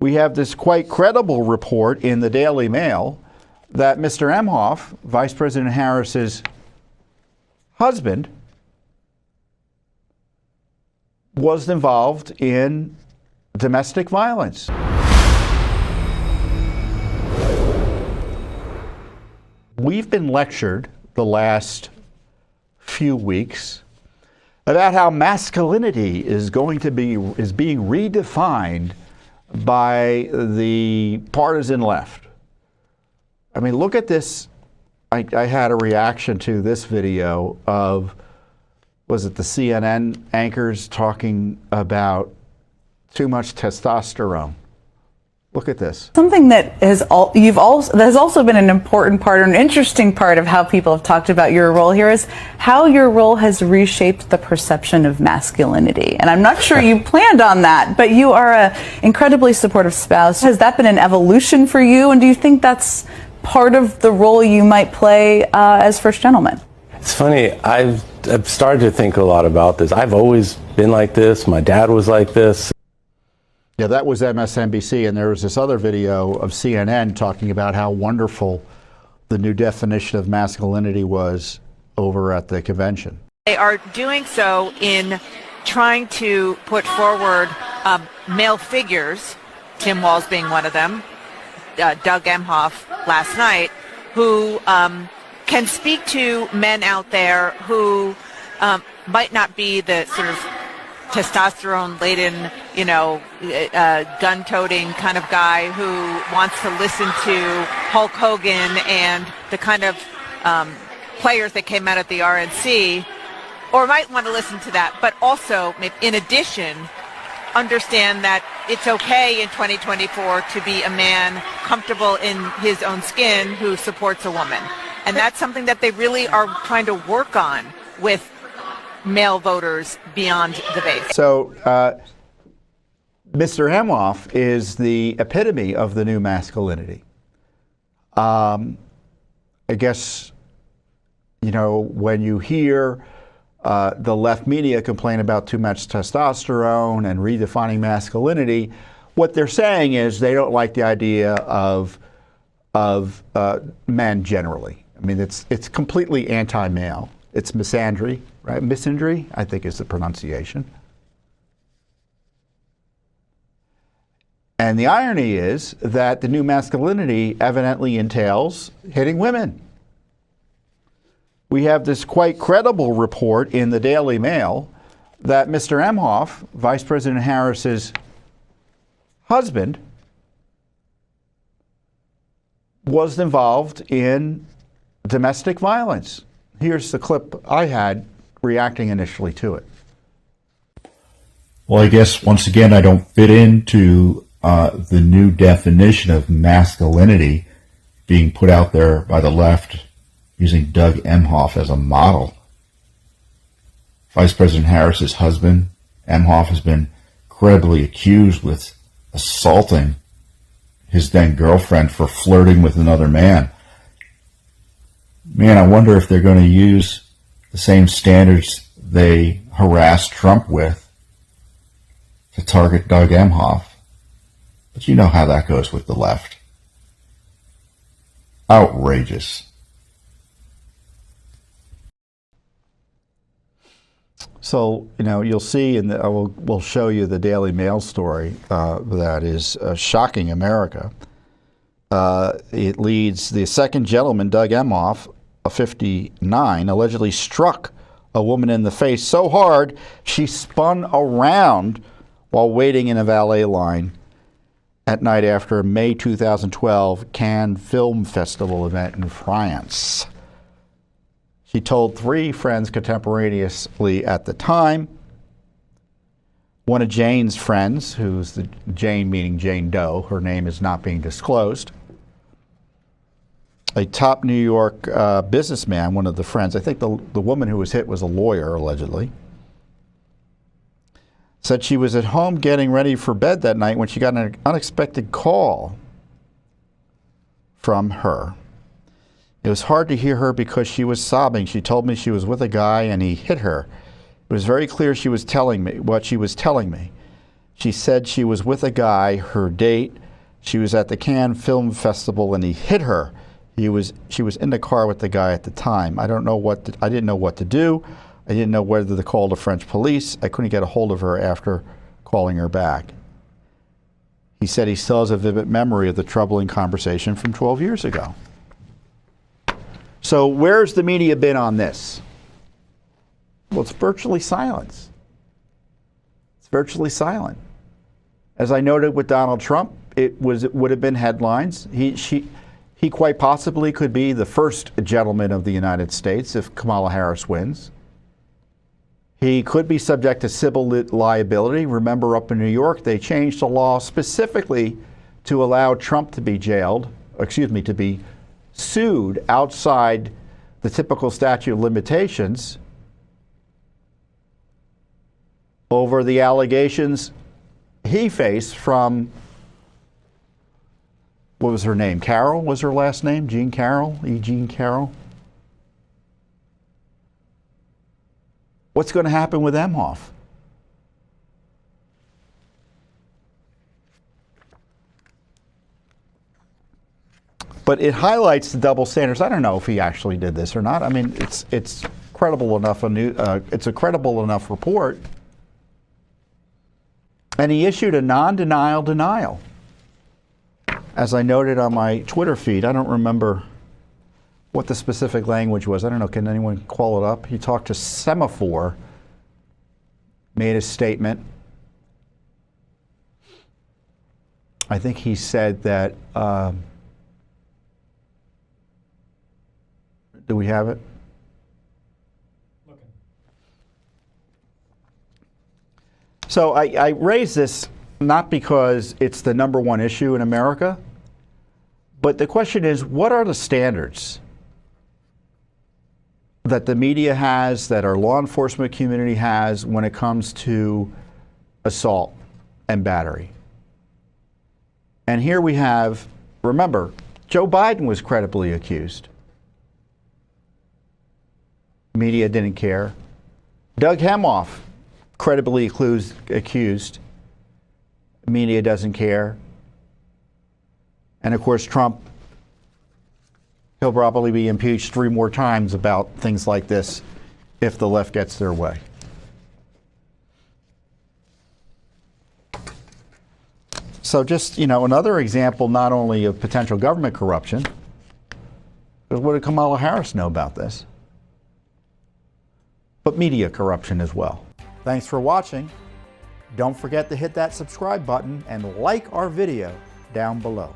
we have this quite credible report in the Daily Mail that Mr. Emhoff, Vice President Harris's husband, was involved in domestic violence. We've been lectured the last few weeks about how masculinity is being redefined by the partisan left. I mean, look at this. I had a reaction to this video of, was it the CNN anchors talking about too much testosterone? Look at this. Something that has also been an important part, or an interesting part of how people have talked about your role here, is how your role has reshaped the perception of masculinity. And I'm not sure you planned on that, but you are an incredibly supportive spouse. Has that been an evolution for you? And do you think that's part of the role you might play as first gentleman? It's funny. I've started to think a lot about this. I've always been like this. My dad was like this. Yeah, that was MSNBC, and there was this other video of CNN talking about how wonderful the new definition of masculinity was over at the convention. They are doing so in trying to put forward male figures, Tim Walz being one of them, Doug Emhoff last night, who can speak to men out there who might not be the sort of testosterone-laden, gun-toting kind of guy who wants to listen to Hulk Hogan and the kind of players that came out at the RNC, or might want to listen to that, but also, in addition, understand that it's okay in 2024 to be a man comfortable in his own skin who supports a woman. And that's something that they really are trying to work on with male voters beyond the base. So Mr. Emhoff is the epitome of the new masculinity. I guess, when you hear the left media complain about too much testosterone and redefining masculinity, what they're saying is they don't like the idea of men generally. I mean, it's completely anti-male. It's misandry, right? Misandry, I think, is the pronunciation. And the irony is that the new masculinity evidently entails hitting women. We have this quite credible report in the Daily Mail that Mr. Emhoff, Vice President Harris's husband, was involved in domestic violence. Here's the clip I had reacting initially to it. Well, I guess, once again, I don't fit into the new definition of masculinity being put out there by the left using Doug Emhoff as a model. Vice President Harris's husband, Emhoff, has been credibly accused with assaulting his then girlfriend for flirting with another man. Man, I wonder if they're going to use the same standards they harassed Trump with to target Doug Emhoff. But you know how that goes with the left. Outrageous. So, you'll see, we'll show you the Daily Mail story that is shocking America. It leads the second gentleman, Doug Emhoff, a 59, allegedly struck a woman in the face so hard she spun around while waiting in a valet line at night after a May 2012 Cannes Film Festival event in France. She told three friends contemporaneously at the time. One of Jane's friends, who's the Jane meaning Jane Doe, her name is not being disclosed. A top New York businessman, one of the friends, I think the woman who was hit was a lawyer, allegedly, said she was at home getting ready for bed that night when she got an unexpected call from her. It was hard to hear her because she was sobbing. She told me she was with a guy and he hit her. It was very clear she was telling me what she was telling me. She said she was with a guy, her date. She was at the Cannes Film Festival and he hit her. She was in the car with the guy at the time. I didn't know what to do. I didn't know whether to call the French police. I couldn't get a hold of her after calling her back. He said he still has a vivid memory of the troubling conversation from 12 years ago. So where's the media been on this? Well, it's virtually silence. It's virtually silent. As I noted with Donald Trump, it would have been headlines. He quite possibly could be the first gentleman of the United States if Kamala Harris wins. He could be subject to civil liability. Remember, up in New York, they changed the law specifically to allow Trump to be to be sued outside the typical statute of limitations over the allegations he faced from, what was her name? Carroll was her last name? Jean Carroll? Jean Carroll? What's going to happen with Emhoff? But it highlights the double standards. I don't know if he actually did this or not. I mean, it's credible enough. It's a credible enough report. And he issued a non-denial denial. As I noted on my Twitter feed, I don't remember what the specific language was. I don't know, can anyone call it up? He talked to Semaphore, made a statement. I think he said that, do we have it? So I raise this not because it's the #1 issue in America, but the question is, what are the standards that the media has, that our law enforcement community has when it comes to assault and battery? And here we have, remember, Joe Biden was credibly accused. Media didn't care. Doug Emhoff, credibly accused. Media doesn't care. And of course, Trump, he'll probably be impeached 3 more times about things like this if the left gets their way. So just, another example not only of potential government corruption, but what did Kamala Harris know about this? But media corruption as well. Thanks for watching. Don't forget to hit that subscribe button and like our video down below.